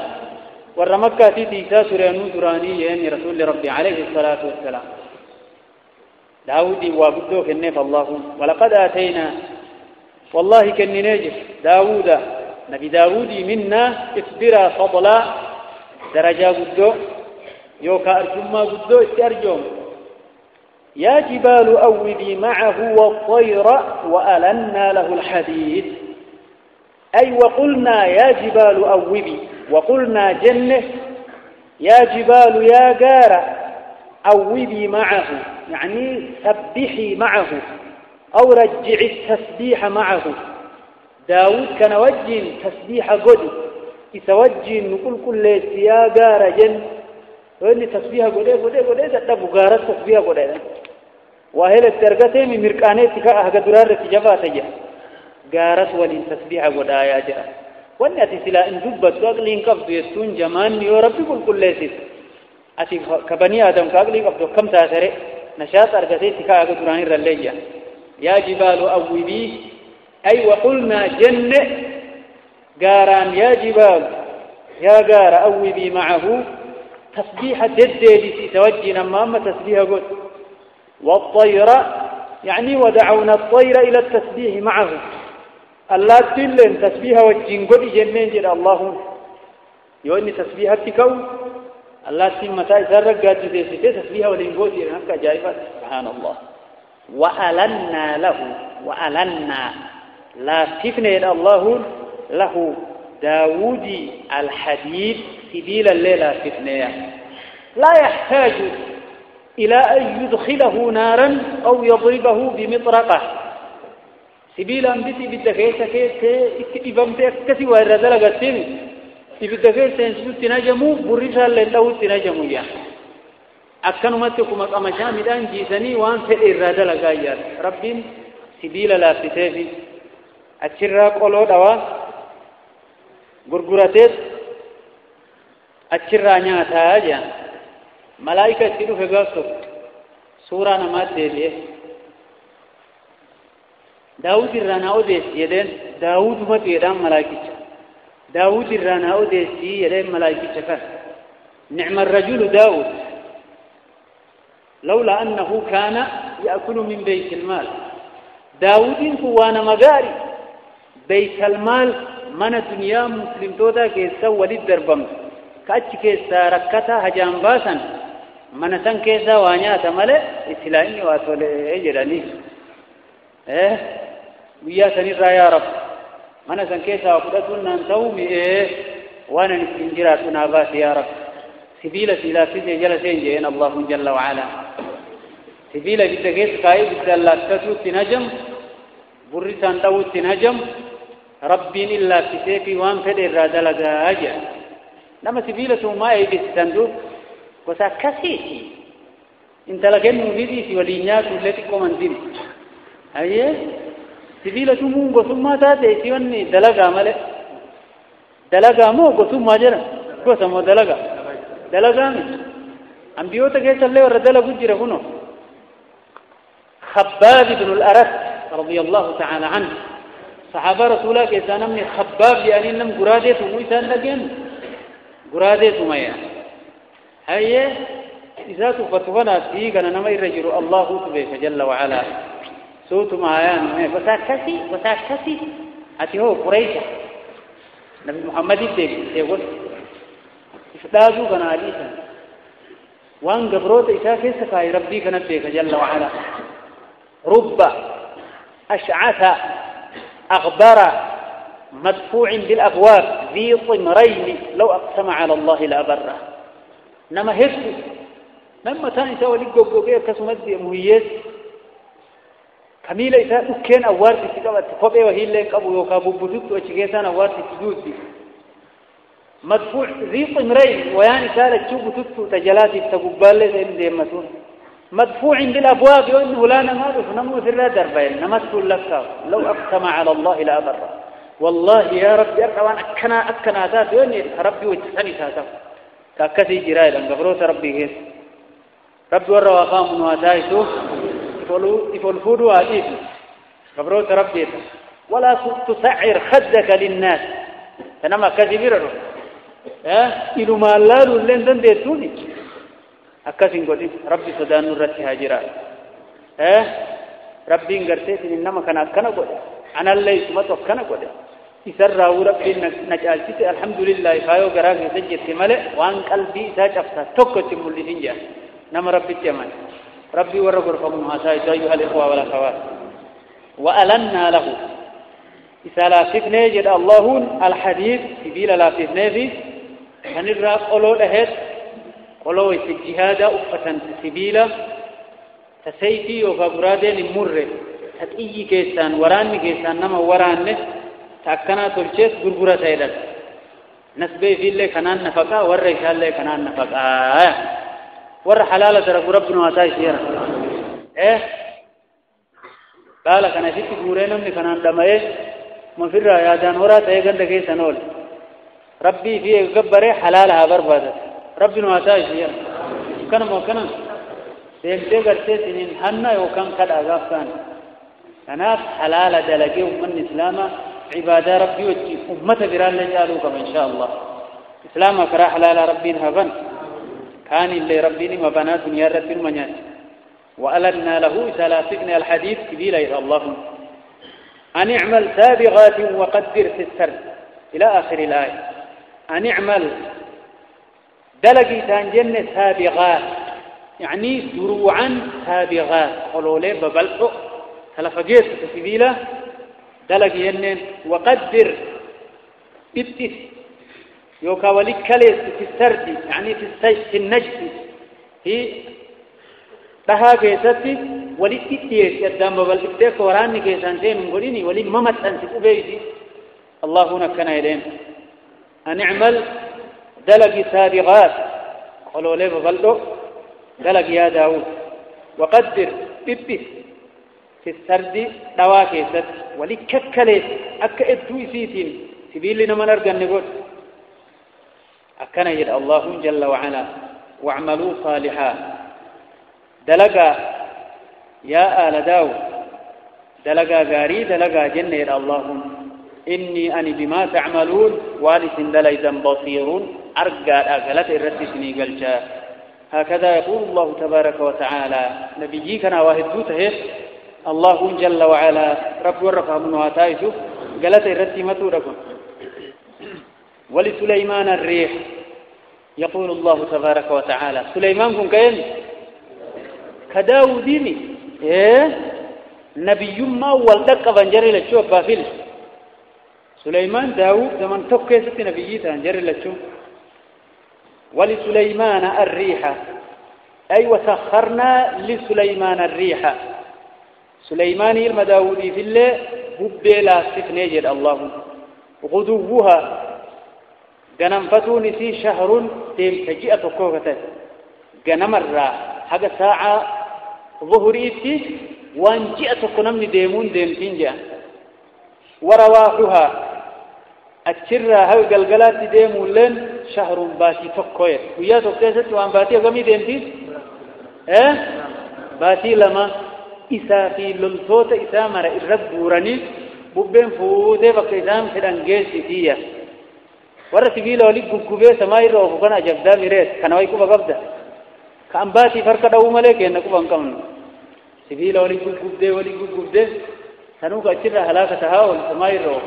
والرمكة تيسا سريانو دراني يعني رسول ربي عليه الصلاة والسلام داودي وابدوك النف الله ولقد آتينا والله كني نجف داود نبي داودي منا اصبرا فضلا درجة قدو يوكا أرجما قدو استرجم يا جبال أوبي معه والطير وألنا له الحديد أي وقلنا يا جبال أوبي وقلنا جنة يا جبال يا جارة أوبي معه يعني سبحي معه أو رجع التسبيح معه داود كان وجه تسبيح قد يسوجه نقول كل سياقة رجل وإن تسبيح قد تدب قارة تسبيح قد وهل الترقتين من مركانيتك أهدرار تجفاتي قارة ولين تسبيح قد آيات وأن أتي سلا إن دبت وأقلين قبض يستون جمان يوربي كل سيس أتي كبني آدم كأقلين قبض كم تاثري نشاط أرقتيتك أهدران الرلية يا جبال أوبي أي وقلنا جنة قاران يا جبال يا قار أوبي معه تسبيح جدي توجينا ماما تسبيح قد والطير يعني ودعونا الطير إلى التسبيح معه الله تلين تسبيح والجنقل جنين جل الله يوني تسبيح التكو الله تيم متى يسرق قد تسبيح والجنقل جنين جائفة سبحان الله وألنا لا تفني الله له داود الحديد سبيل الليلة تفنيه لا يحتاج إلى أن يدخله نارا أو يضربه بمطرقة سبيلا بيتي بالدخيسة إبام تكسي وإرادة لغتين بالدخيسة سنسلو تناجمو بريسا لله تناجمو يا أكنو متكم أمشام الآن جيساني وان في إرادة لغايا ربين سبيلا لا تتافي أتشراك أولو دوا غرغراتيت أتشرانيا تاجا ملائكة تلو فقاستو سورة نمات ديليه داود الراناو ديس يدين داود مت يدام ملائكة داود الراناو ديس يدين ملائكة كان نعم الرجل داود لولا أنه كان يأكل من بيت المال داود كوانا مغاري بيت المال من الدنيا مسلم تودا كيسا ولد دربم كأتش كيسا ركتا هجام باسا من سن كيسا وانيات ملئ إسلامي واسول إجراني ويا سنرى يا رب من سن كيسا وقدتنا ننتوم وانا نسنجراتنا باس يا رب سبيل سلاسل جلسين جين الله جل وعلا سبيل جدكيس قائد الدلاتة تنجم برسان تو تنجم ربين إلا كسيفي وان فدر دلقا أجا لما سبيلة ما يبس تندو وسا كسيتي انت لكن مفيدي ولينيات التي كومنزين أيه سبيلة مون قسم ما تاتي سيواني دلقا ملك دلقا مو قسم ما جرى قسم دلقا دلقا من أنبيوتا كيسا اللي ورد دلقا جرى هنو خباب بن الأرث رضي الله تعالى عنه صحابة رسولا كيسا نمني خباب يعني نم قرادة وميسان لكن قرادة وميا هيا إذا تفتفنا فيه كان نما يرجل الله سبحانه جل وعلا صوت معيان وساكسي أتي هو قريشة نبي محمد يقول إفدادو كان عليسا وان قبروت إسا كيسا فاي ربي كانت بيك جل وعلا رب أشعث أغبر مدفوع بالأبواب ذي طمرين لو أقسم على الله لأبره نما هسو نما تاني سوى لقو قير كسمت مهيز كميلة إساء أكين أوارد سيقابت فبئ وهي اللي قبو يوكابو بدوك وشيكيسان أوارد سيجود مدفوع ذي طمرين ويعني سالة شوف تكتو تجلاتي تقبال لي سيدي ديمتون مدفوع بالأبواب وإنه لا نماذج نمو في الرادر بين نمسك لك لو أقسم على الله لأبره والله يا ربي أرقوان أكنا ذات وإني ربي وجسني ذاته كأكسي جرائي لن قبروت ربي هيس ربي ورى وقام واتايته يفولفودوا هاتيه قبروت ربي ولا تسعر خدك للناس تنما كذبير إلو ما اللالو اللين دن ديتوني أكاسين قولي ربي صدانو رتي هاجرا ربي انقرتيت إنما كان أكنا قولي أنا اللي سمت أكنا قولي يسرى ربي نجالتي الحمد لله فايو قراك يسجد ملئ وان قلبي إساج أفتا توقت مولي سنجا نما ربي الجمال ربي ورقر فمنها سايد أيها الإخوة والأخوات وألنا له إذا لا تفني جد الله الحديث سبيل لا تفني في فنرى قولوا لهد قولوا الجهاد أفتا سبيلا تسيفي وفقرادين مر تتئي كيسان وراني كيسان نما وراني تأكنا تلشيس قرقرة سيدا نسبي في اللي كنان نفقا ورشال اللي كنان نفقا ور حلالة رب ربنا واتاي سيرا قال كان في تقولين من كنان دمائه مفر يا جانورا تيغن دكي سنول ربي في غبره حلالها برباده ربنا واتاي سيرا كان مو كان سيمتي غرتي سنين حنا يوكان قد اغافان انا حلال دلقي من اسلام عباده ربي وجي امه بران لجالوكم ان شاء الله اسلام كرا حلال ربي هبن كان اللي ربيني ما بنا دنيا رب المنيات وألنا له ثلاثين الحديث كبيرة إلى الله أن اعمل سابغات وقدر في السرد إلى آخر الآية أن اعمل دلقي تنجن سابغات يعني دروعا سابغات قالوا لي ببلعو تلفقيت سبيله دلقي ينن وقدر ابتس يوكا ولي كليس في السرد يعني في النجد في تها كيستي ولي تيتيس يدام ببلعو كوراني كيسانتين نقوليني ولي ممت أنت أبيدي الله نكنا يدين أن اعمل دلقي سابغات قالوا لي ببلعو دلق يا داود وقدر ابتس في السرد دواكي ست ولي ككليس أكا إدوي سيتين سبيل لنا من أرقى النقود أكنا يد الله جل وعلا واعملوا صالحا دلقا يا آل داود دلقا غاري دلقا جنة يد الله إني أني بما تعملون والس دليدا بصيرون أرقى أغلت الرسسني قلجا هكذا يقول الله تبارك وتعالى نبيكنا واهدوته الله جل وعلا رب ورفع من واتايسه قالت الرسمة لكم ولسليمان الريح يقول الله تبارك وتعالى سليمان كن كين كداوديني نبي ما ولدك بنجري للشوف بافل سليمان داود زمن توكيست نبييته انجري للشوف ولسليمان الريح أي وسخرنا لسليمان الريح سليمان المداودي في الله ببلا سفنيجر الله غدوها جنمفتو نسي شهر تيم تجئة كوكته جنمرة حاجة ساعة ظهريتي وان جئة كنمني ديمون ديم تنجا ورواحها أتشرها هاي قلقلات ديمون لين شهر باتي تقوير ويا تقتست وان باتي غمي ديمتي باتي لما إسا في للصوت إسا مرا إرد بوراني ببين فوده وقت إسام سرنجيس فيها ورا سبيل ولي قبقبه سماي روح كنا جبدا ميرت كنواي كوبا قبدا كأن باتي فرق داو ملك إنكو بانكم سبيل ولي قبقبه سنوك أشر هلاك تهاول سماي روح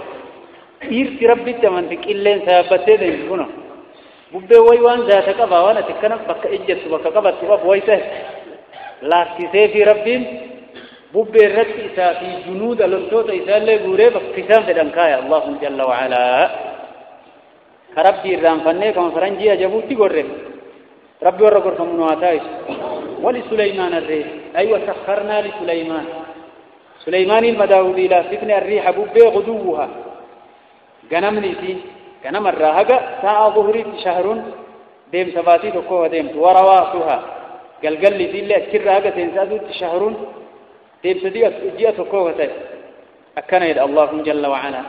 إير ربي تمن تكيلين سابته دينكونا ببه ويوان ذاتك باوانا تكنا بك إجت بك قبت بك ويسه لكن في ربين ببه رت إسا في جنود الأسود إسا اللي غوري بقسام تدنكايا الله جل وعلا كربي الرام فنه كما فرنجي أجبوتي قرر ربي ورقر فمنواتايس ولسليمان الريح أيوة سخرنا لسليمان سليمان المداودي لا سفن الريح ببه غدوها غنمني في غنم الراهقة ساعة ظهري شهر ديم سباتي تقوى ديم ورواحها قلقل لي اللي أكر راهقة تنسادو شهر ديم سدية جئة تقوى أكنا يد الله جل وعلا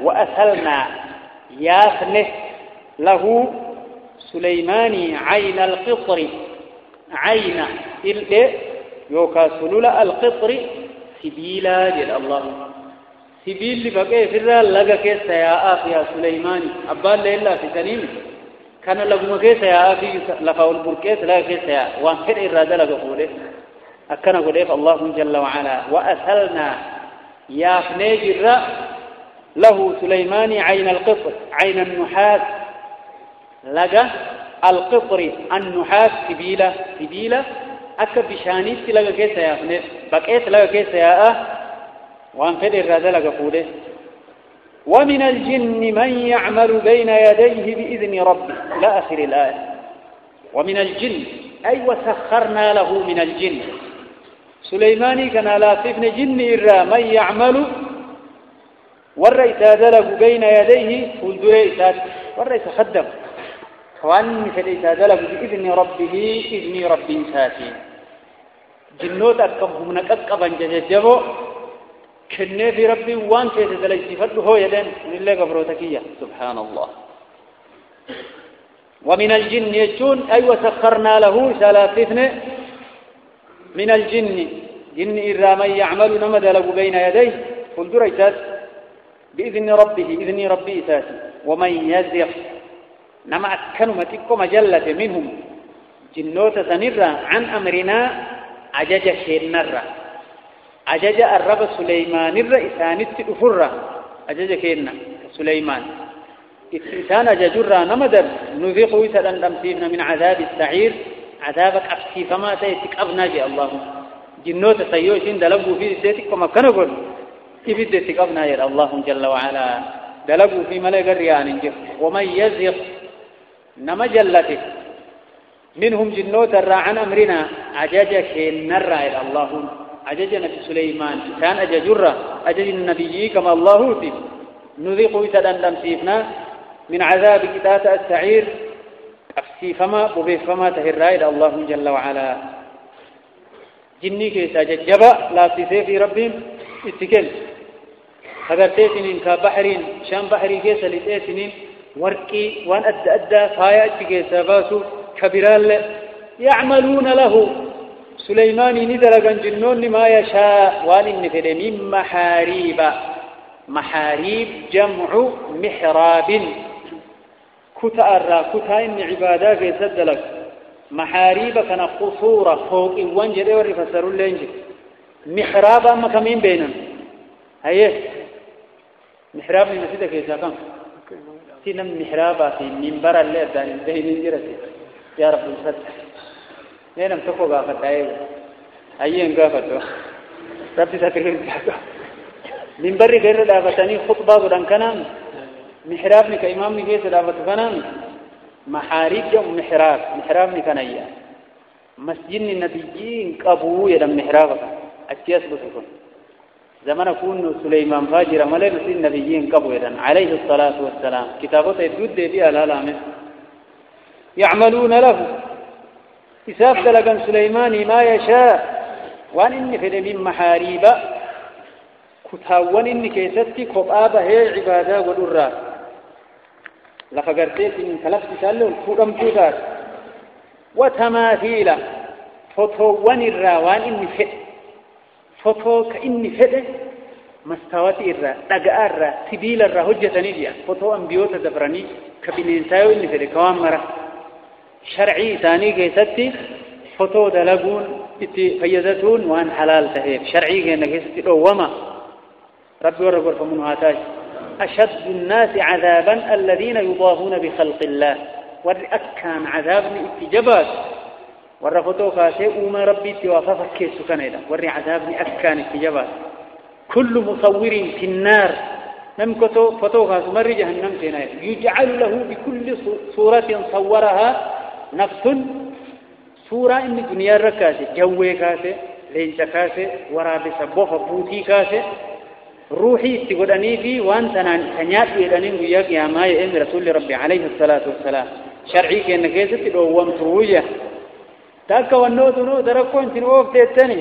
وأسلنا ياخنه له سليماني عين القطر عين إلي يوكا سلول القطر سبيلا جل الله سبيل لبقى في الرال لقى كيس سياء يا سليماني أبال ليلا في سنين كان لقما كيس سياء في لفاول بركيس لا كيس سياء وانفر إرادة لقى قوله أكنا قوله الله جل وعلا وأسلنا يا فنيجر له سليماني عين القطر عين النحاس لقى القطر النحاس سبيلة أكب بشانيت لقى كيس سياء بقيت لقى كيس سياء وانفر إرادة لقى قوله ومن الجن من يعمل بين يديه بإذن ربه إلى آخر الآية ومن الجن أي وسخرنا له من الجن سليماني كان لا تبن جن إرى من يعمل والرئيس دلق بين يديه والدريس والرئيس خدم وأن فليس دلق بإذن ربه إذن رب ساتي جنوت أكبهم نكبا جججبو كنه في ربي وان كيس دلق فده يدين لله قبروتكية سبحان الله ومن الجن يجون أي وسخرنا له ثلاثة من الجن جن إرى من يعمل نمد له بين يديه فالدر إساس بإذن ربه إذن ربي إساس ومن يزغ نما أكنوا متكو مجلة منهم جنوت سنرة عن أمرنا عجج كينرة عجج الرب سليمان الرئيسان التفرة عجج كيننا سليمان إنسان جرّا نمدر نذيقه سلندم سيفنا من عذاب السعير عذابك أفتي فما تيتك أبناجي الله جنوت سيوشين دلقوا في سيتك وما كنقول كيف ديتك أبناجي الله جل وعلا دلقوا في ملك الريان ومن يزيق نمجلته منهم جنوت الرا عن أمرنا عججك النرى إلى الله عجج نبي سليمان كان أججرّا أجج النبي كما الله تيب نذيقه سلندم سيفنا من عذاب كتات السعير أفسي فما ببي فما تهرّا إلى الله جل وعلا جني كيسا ججبا لا في ربهم اتكل هذا تيسنين كبحرين شام بحري كيسا لتيسنين ورقي وان أدى فايا كيسا باسو كبيرال يعملون له سليمان ندرجا جنون ما يشاء وان نفد من محاريب جمع محراب كتأرى كتائن عبادة يسدلك محاريب كان قصورة فوق وانجر ورفسر اللينجر محراب أما كمين بينهم هيه محراب من مسجدك يساكم سينم محرابا في منبر الليل دانين بين جرسي يا رب الفتح نينم تقو غافت أيه أيه غافتو ربي ساترين كاكو منبر غير دافتاني خطبة ودان كنام محراب نك إمام نجيس دعوة فنان محاريب جم محراب نكنايا مسجد النبيين كابو يدم محراب أتياس بسكون زمان أكون سليمان فاجر ملك مسجد النبيين كابو يدم عليه الصلاة والسلام كتابه يدود بها الهلامة يعملون له إساف دلقا سليمان ما يشاء وان إني في من محاريب كتاوان إني كيستي كبابة هي عبادة والأرى لفقرتيت من كلفت سألون فقم جودات وتماثيل فتوان الراوان إني فئ فتو كإني فئ مستواتي الرا تقع الرا تبيل الرا هجة نجيا فتو أنبيوت دبراني كبنين سايو إني فئ كوان مرة شرعي ثاني كيستي فتو دلقون فيزتون وان حلال تهيب شرعي كينا كيستي وما ربي ورقر فمنهاتاج أشد الناس عذابا الذين يضاهون بخلق الله والأكان عذابني اتجابات والرفتو كاسي وما ربي تواففك كيسو كنيدا والري عذابني أكان اتجابات كل مصور في النار نمكتو فتو كاسو مر جهنم تنايد يجعل له بكل صورة صورها نفس صورة إن الدنيا ركاسي جوي كاسي لينشا كاسي ورابي سبوفا بوتي كاسي روحي تقولني في وان تنيات يدنين وياك يا ما يا رسول ربي عليه الصلاة والسلام شرعي كأنك يزت دوام ترويه تاك والنوت نو دركون تنوف تاني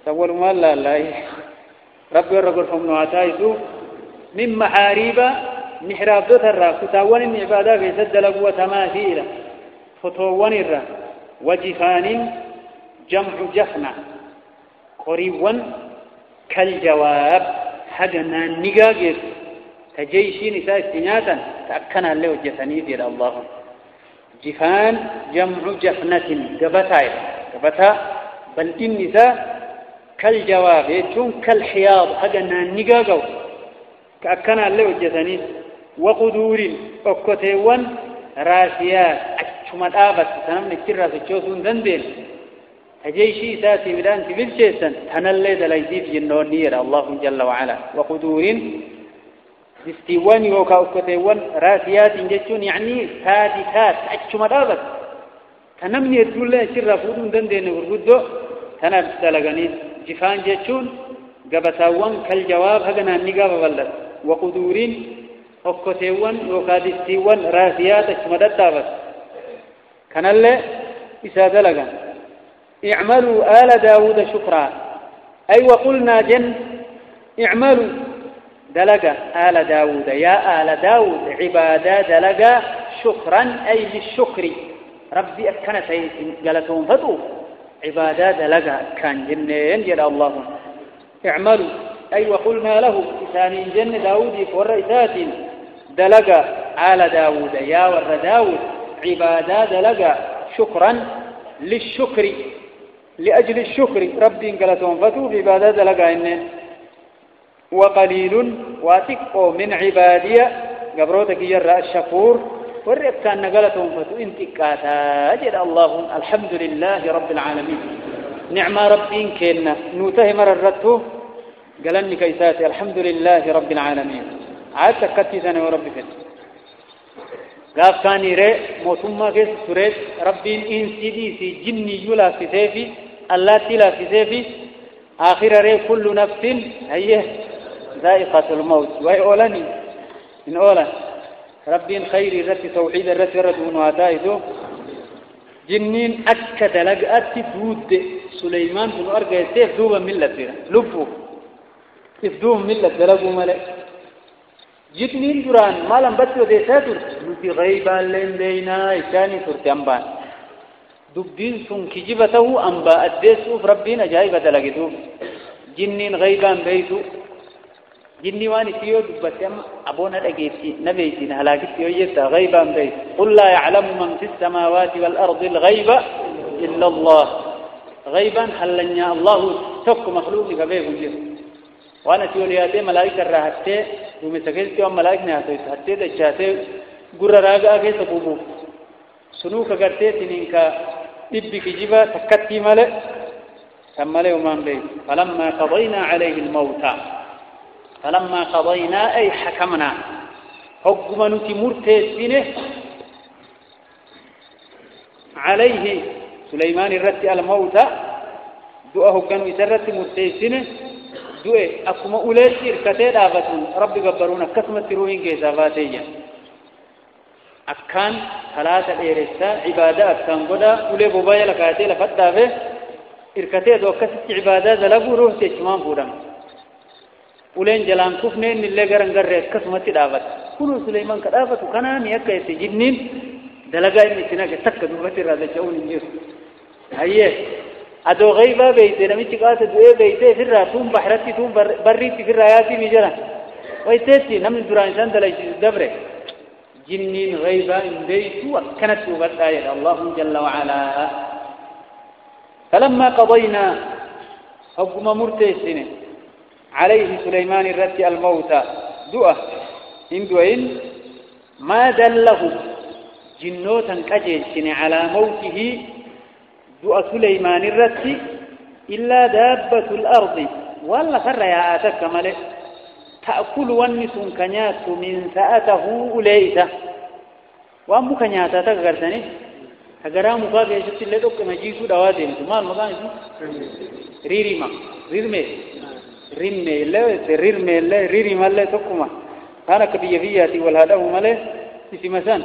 تقول ما لا ربي ورقل فمنواتايسو من محاريب محراب دوتر كتاوان العبادة يسد لقوة تماثيل فتوان الرا وجفان جمع جفنة قريبا كالجواب حقنا نجاجر تجيشي نساء استناتا تأكنا له جثنيد إلى الله جفان جمع جفنة قبتا بل النساء كالجواب يجون كالحياض حقنا نجاجو تأكنا له جثنيد وقدور أكتوان راسيات أشمل آبس سنمنا كتير تشوفون ذنبين هجيشي ساسي بدان سبيل شيسن تنلد ليزيد جنون نير الله جل وعلا وقدور استيوان يوكا وكتيوان راسيات جتون يعني سادسات أجمع دابت تنمني يدول الله شر فودون دندين ورقدو تنبس لغني جفان جتون قبتاوان كالجواب هغنا نقاب بلد وقدور وكتيوان يوكا دستيوان راسيات أجمع دابت كان الله إسادة لغن اعملوا آل داود شكرا أي وقلنا جن اعملوا دلقا آل داود يا آل داود عبادة دلقا شكرا أي للشكر ربي أكنا جلتهم فتو عبادة دلقا كان جنين جل الله اعملوا أي وقلنا له إسان جن داود والرئيسات دلقا آل داود يا ور داود عبادة دلقا شكرا للشكر لأجل الشكر ربي قالتهم فتو بعبادة لقائن وقليل واتقوا من عبادي قبروتك يرى الشكور والرب كان قالتهم فتو انتقاتا أجل الله الحمد لله رب العالمين نعم ربي كينا نوته مررته قالني كيساتي الحمد لله رب العالمين عاد تكتي سنة وربي فت قاف كان يرى موتما كيس سورة ربي إنسي دي سي جني يلا في سيفي الله تلا في سيفي آخر ري كل نفس هي ذائقة الموت وهي أولاني من أولا ربي خير رتي توحيد الرتي ردون وعدائده جنين أكد لقأت دود سليمان بن أرقى سيف دوبا ملة لبه إفدوم ملة دلقوا ملك جتنين دران مالن بطيو ديساتر نتي غيبا لين دينا إساني ترتيانبان دبدين سن كجبته أنباء الديسوف ربين أجايبا دلقدو جنين غيبان بيتو جني واني تيو دبتيام أبونا لقيتي نبيتين هلاكتي ويتا غيبان بيت قل لا يعلم من في السماوات والأرض الغيب إلا الله غيبان حلنيا الله تك مخلوقك بيه جير وانا تيولياتي ملائكة راحتي ومسكيلتي وملائكة نهاتي حتى دجاتي قرر راقا كيس بوبو سنوك قرتي تنينكا إبك جيبا تكتي ملئ كملئ ومان بي فلما قضينا عليه الموتى فلما قضينا أي حكمنا حكما نتمرتي سنه عليه سليمان الرتي الموتى دعاه كانوا يسرت مرتي دوئ أكما أولئك إركتين آغتون ربي قبرونا كثمة روحين كيسافاتيا أكان ثلاثة إيرسا عبادة أكان قدا أولي ببايا لكاتي لفتة به إركتين دو كثت عبادة دلقوا روح تجمان بودم أولين جلان كفنين اللي قرن قرر كثمة داغت كنو سليمان كدافت وكانان يكا يتجنين دلقا إني سناك تكدو فتر هذا شعون الجير هيه أدو غيبا بيتي نميتي قاعدة دوئي بيتي في الراتون بحرتي تون بريتي في الرأياتي مجرى ويتيتي نمي درانشان دلائش الدبرة جنين غيبا بيتو وكانت وبالآية الله جل وعلا فلما قضينا حكم مرتسين عليه سليمان الرتي الموتى دؤة إن ما دله جنوتا كجيسين على موته دعاء سليمان الرتي إلا دابة الأرض ولا فر يا آتك ملك تأكل ونس كنيات من سأته أليسة وأمو كنيات تغرتني أجرام مقابل يشوف اللي دوك مجيسو دواتين ثمان مقام ريريما ريرمي ريرمي لا ريرمي لا ريريما لا تكما أنا كبي فياتي والهدف ملك في مسان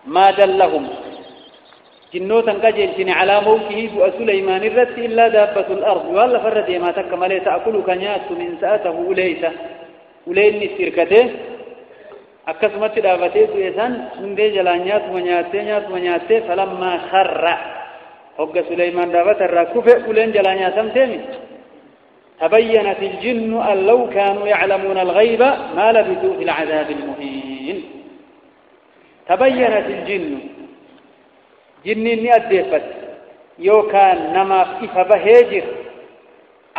ما دلهم جنوتا كجلسين على موته دعاء سليمان الرت إلا دابة الأرض ولا فرد ما تكمل تأكل كنيات من سأته أليسة ألين السركته أكسمت دابته سيسان من ذي جلانيات ونيات فلما خر حق سليمان دابة الركوف ألين جلانيات سمتين تبينت الجن أن لو كانوا يعلمون الغيب ما لبثوا في العذاب المهين تبينت الجن جنين أدفت يوكان نما إفبهجر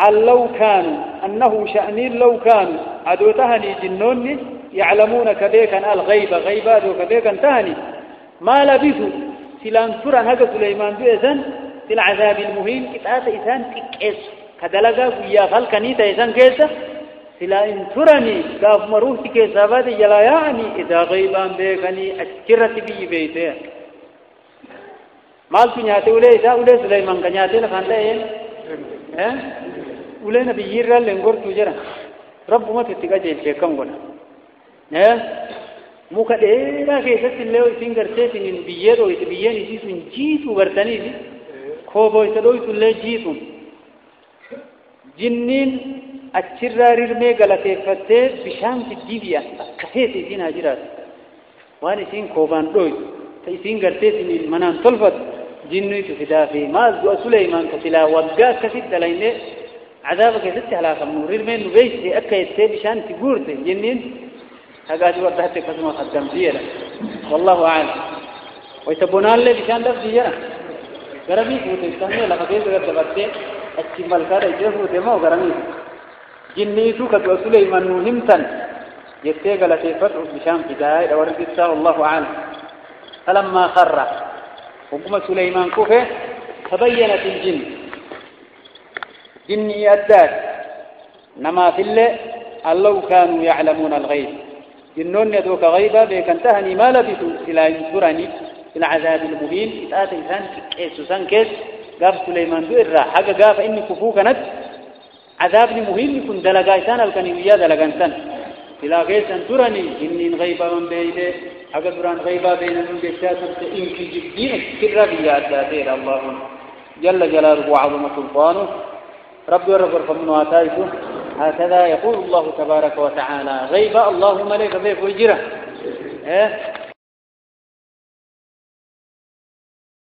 أن لو كانوا أنه شأنين لو كانوا أدو تهني جنوني يعلمون كبيكا الغيب غيبات وكبيكا تهني ما لبثوا سلان سورة هذا سليمان بإذن في العذاب المهين كتات إذن تكيس كدلقا ويا خلقني تيزن كيسا سلا إن سورني قاف مروح تكيسا بات يلا يعني إذا غيبان بيكني أشكرت بي بيته مال في نياته ولا سليمان كنياته لكان لا ولا نبي يرى لينغور تجرا رب ما تتيجا جيل كم قلنا مكديرا كيسة اللي يسينغر سيسين بيجرو يتبيين يجيسون جيتو برتاني دي خوبو يتلو يتولى جيتون جنين أشرار رمي غلطة فتى بشام تجيبيا كثير يسين هجرات واني سين خوبان روي تيسينغر سيسين منام طلفت جنو يتفدافي ما زو سليمان كسلا وقا كسيت لينه عذابك ست على خمور رمي نبيش أكيد بشان تجورت جنين هذا وضحت كسمة قدام زيادة والله أعلم ويتبونان لي بشان لفظ جرا غرامي فوت استنى لا كده دبته أتشمل كذا يجوا دمو غرامي جنيتو كتو سليمان نهمتن يتقال تفتح بشام بداية ورد الله عنه فلما خر حكم سليمان كفه تبينت الجن جني الدار نما في الله كانوا يعلمون الغيب جنون يدوك غيبا بك انتهني ما لبثوا إلى ينصرني في العذاب المهين إذا إنسان كيس سنكيس قاف سليمان دوئر حق قاف إني كفوك ند عذاب مهين يكون دلقايتان الكنيوية دلقانتان إلى كيس انصرني إني غيبا من بيده حق دران غيبا بين من بيشاتم إنك جبدين كرة بيات ذاتير الله جل جلاله وعظم سلطانه رب ورب فمن واتايته هكذا يقول الله تبارك وتعالى غيبا اللهم لك ذيك وجره